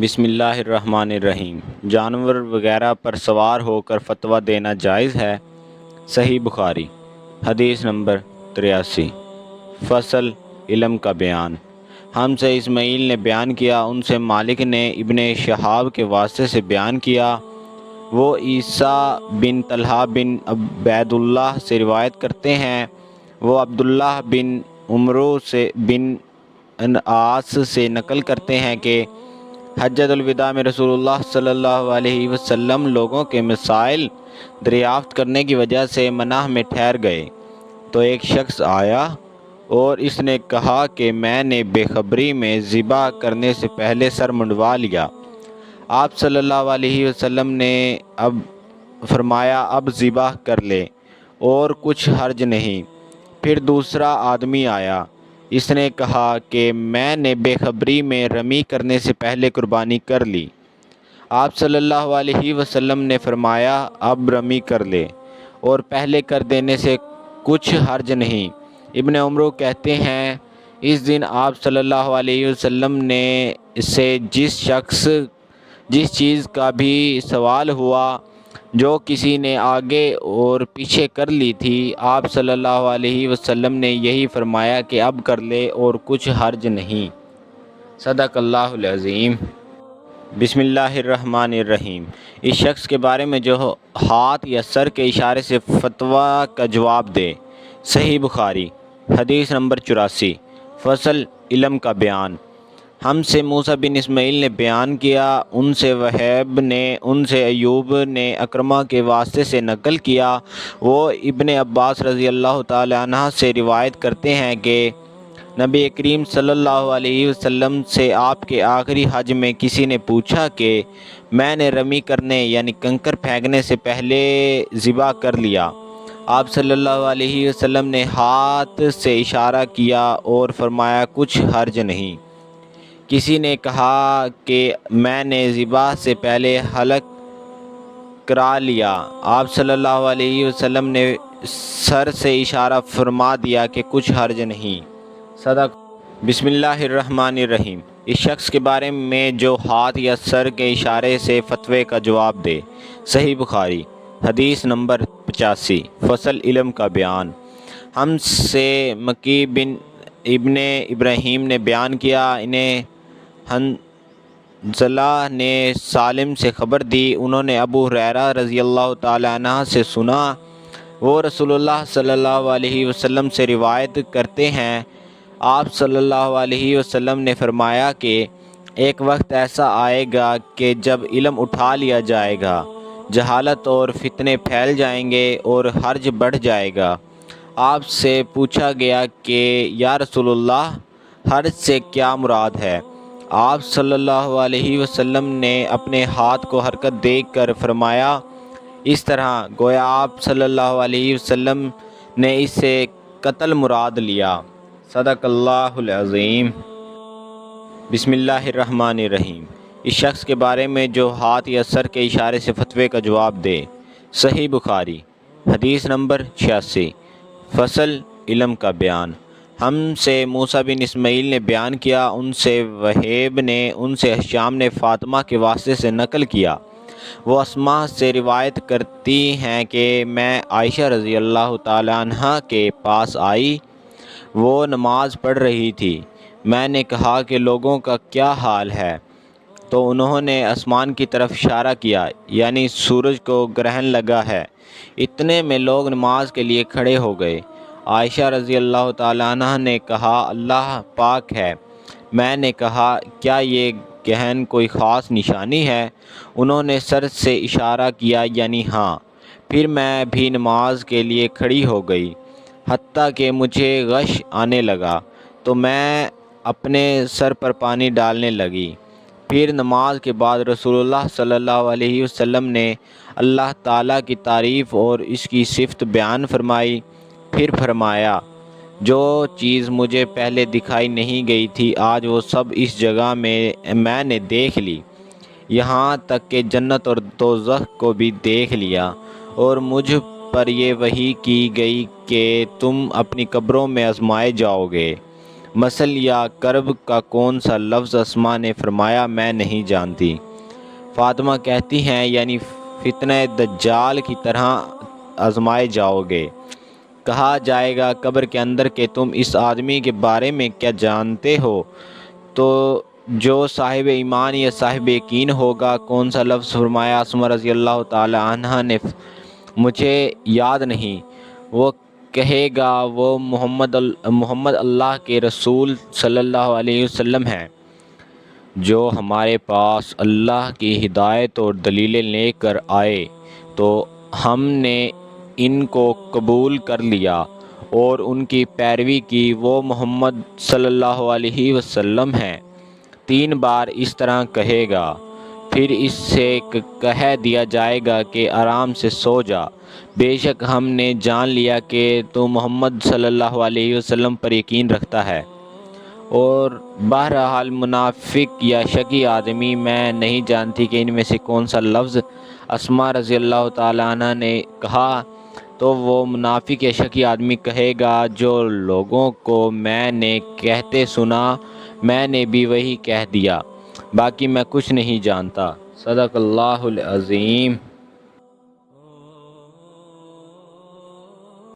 بسم اللہ الرحمن الرحیم۔ جانور وغیرہ پر سوار ہو کر فتویٰ دینا جائز ہے؟ صحیح بخاری۔ حدیث نمبر 83۔ فصل علم کا بیان۔ ہم سے اسماعیل نے بیان کیا، ان سے مالک نے ابن شہاب کے واسطے سے بیان کیا، وہ عیسیٰ بن طلحہ بن عبید اللہ سے روایت کرتے ہیں، وہ عبداللہ بن عمرو سے بن عاص سے نقل کرتے ہیں کہ حجۃ الوداع میں رسول اللہ صلی اللہ علیہ وسلم لوگوں کے مسائل دریافت کرنے کی وجہ سے مناہ میں ٹھہر گئے، تو ایک شخص آیا اور اس نے کہا کہ میں نے بے خبری میں ذبح کرنے سے پہلے سر منڈوا لیا۔ آپ صلی اللہ علیہ وسلم نے اب فرمایا اب ذبح کر لے اور کچھ حرج نہیں۔ پھر دوسرا آدمی آیا، اس نے کہا کہ میں نے بے خبری میں رمی کرنے سے پہلے قربانی کر لی۔ آپ صلی اللہ علیہ وسلم نے فرمایا اب رمی کر لے اور پہلے کر دینے سے کچھ حرج نہیں۔ ابن عمرو کہتے ہیں اس دن آپ صلی اللہ علیہ وسلم نے سے جس چیز کا بھی سوال ہوا جو کسی نے آگے اور پیچھے کر لی تھی، آپ صلی اللہ علیہ وسلم نے یہی فرمایا کہ اب کر لے اور کچھ حرج نہیں۔ صدق اللہ العظیم۔ بسم اللہ الرحمن الرحیم۔ اس شخص کے بارے میں جو ہاتھ یا سر کے اشارے سے فتویٰ کا جواب دے۔ صحیح بخاری۔ حدیث نمبر 84۔ فصل علم کا بیان۔ ہم سے موسیٰ بن اسماعیل نے بیان کیا، ان سے وہیب نے، ان سے ایوب نے اکرمہ کے واسطے سے نقل کیا، وہ ابن عباس رضی اللہ تعالی عنہ سے روایت کرتے ہیں کہ نبی کریم صلی اللہ علیہ وسلم سے آپ کے آخری حج میں کسی نے پوچھا کہ میں نے رمی کرنے یعنی کنکر پھینکنے سے پہلے ذبح کر لیا۔ آپ صلی اللہ علیہ وسلم نے ہاتھ سے اشارہ کیا اور فرمایا کچھ حرج نہیں۔ کسی نے کہا کہ میں نے ذبح سے پہلے حلق کرا لیا۔ آپ صلی اللہ علیہ وسلم نے سر سے اشارہ فرما دیا کہ کچھ حرج نہیں۔ صدق۔ بسم اللہ الرحمن الرحیم۔ اس شخص کے بارے میں جو ہاتھ یا سر کے اشارے سے فتوے کا جواب دے۔ صحیح بخاری۔ حدیث نمبر 85۔ فصل علم کا بیان۔ ہم سے مکی بن ابن ابراہیم نے بیان کیا، انہیں حنظلہ نے سالم سے خبر دی، انہوں نے ابو ہریرہ رضی اللہ تعالی عنہ سے سنا، وہ رسول اللہ صلی اللہ علیہ وسلم سے روایت کرتے ہیں، آپ صلی اللہ علیہ وسلم نے فرمایا کہ ایک وقت ایسا آئے گا کہ جب علم اٹھا لیا جائے گا، جہالت اور فتنے پھیل جائیں گے اور حرج بڑھ جائے گا۔ آپ سے پوچھا گیا کہ یا رسول اللہ، حرج سے کیا مراد ہے؟ آپ صلی اللہ علیہ وسلم نے اپنے ہاتھ کو حرکت دیکھ کر فرمایا اس طرح، گویا آپ صلی اللہ علیہ وسلم نے اس سے قتل مراد لیا۔ صدق اللہ العظیم۔ بسم اللہ الرحمن الرحیم۔ اس شخص کے بارے میں جو ہاتھ یا سر کے اشارے سے فتوے کا جواب دے۔ صحیح بخاری۔ حدیث نمبر 86۔ فصل علم کا بیان۔ ہم سے موسیٰ بن اسماعیل نے بیان کیا، ان سے وہیب نے، ان سے ہشام نے فاطمہ کے واسطے سے نقل کیا، وہ اسماء سے روایت کرتی ہیں کہ میں عائشہ رضی اللہ تعالی عنہ کے پاس آئی، وہ نماز پڑھ رہی تھی، میں نے کہا کہ لوگوں کا کیا حال ہے؟ تو انہوں نے آسمان کی طرف اشارہ کیا، یعنی سورج کو گرہن لگا ہے۔ اتنے میں لوگ نماز کے لیے کھڑے ہو گئے۔ عائشہ رضی اللہ تعالی عنہ نے کہا اللہ پاک ہے۔ میں نے کہا کیا یہ گرہن کوئی خاص نشانی ہے؟ انہوں نے سر سے اشارہ کیا یعنی ہاں۔ پھر میں بھی نماز کے لیے کھڑی ہو گئی، حتیٰ کہ مجھے غش آنے لگا تو میں اپنے سر پر پانی ڈالنے لگی۔ پھر نماز کے بعد رسول اللہ صلی اللہ علیہ وسلم نے اللہ تعالیٰ کی تعریف اور اس کی صفت بیان فرمائی، پھر فرمایا جو چیز مجھے پہلے دکھائی نہیں گئی تھی آج وہ سب اس جگہ میں نے دیکھ لی، یہاں تک کہ جنت اور دوزخ کو بھی دیکھ لیا، اور مجھ پر یہ وحی کی گئی کہ تم اپنی قبروں میں آزمائے جاؤ گے، مسل یا کرب کا کون سا لفظ اسما نے فرمایا میں نہیں جانتی۔ فاطمہ کہتی ہیں یعنی فتنہ دجال کی طرح آزمائے جاؤ گے۔ کہا جائے گا قبر کے اندر کہ تم اس آدمی کے بارے میں کیا جانتے ہو؟ تو جو صاحب ایمان یا صاحب یقین ہوگا۔ کون سا لفظ فرمایا؟ اسما رضی اللہ تعالی عنہ نے مجھے یاد نہیں۔ وہ کہے گا وہ محمد اللہ کے رسول صلی اللہ علیہ وسلم ہیں جو ہمارے پاس اللہ کی ہدایت اور دلیلیں لے کر آئے تو ہم نے ان کو قبول کر لیا اور ان کی پیروی کی۔ وہ محمد صلی اللہ علیہ وسلم ہیں۔ 3 بار اس طرح کہے گا، پھر اس سے کہہ دیا جائے گا کہ آرام سے سو جا، بے شک ہم نے جان لیا کہ تو محمد صلی اللہ علیہ وسلم پر یقین رکھتا ہے۔ اور بہرحال منافق یا شکی آدمی، میں نہیں جانتی کہ ان میں سے کون سا لفظ اسما رضی اللہ تعالیٰ عنہ نے کہا۔ تو وہ منافق یا شکی آدمی کہے گا جو لوگوں کو میں نے کہتے سنا میں نے بھی وہی کہہ دیا، باقی میں کچھ نہیں جانتا۔ صدق اللہ العظیم۔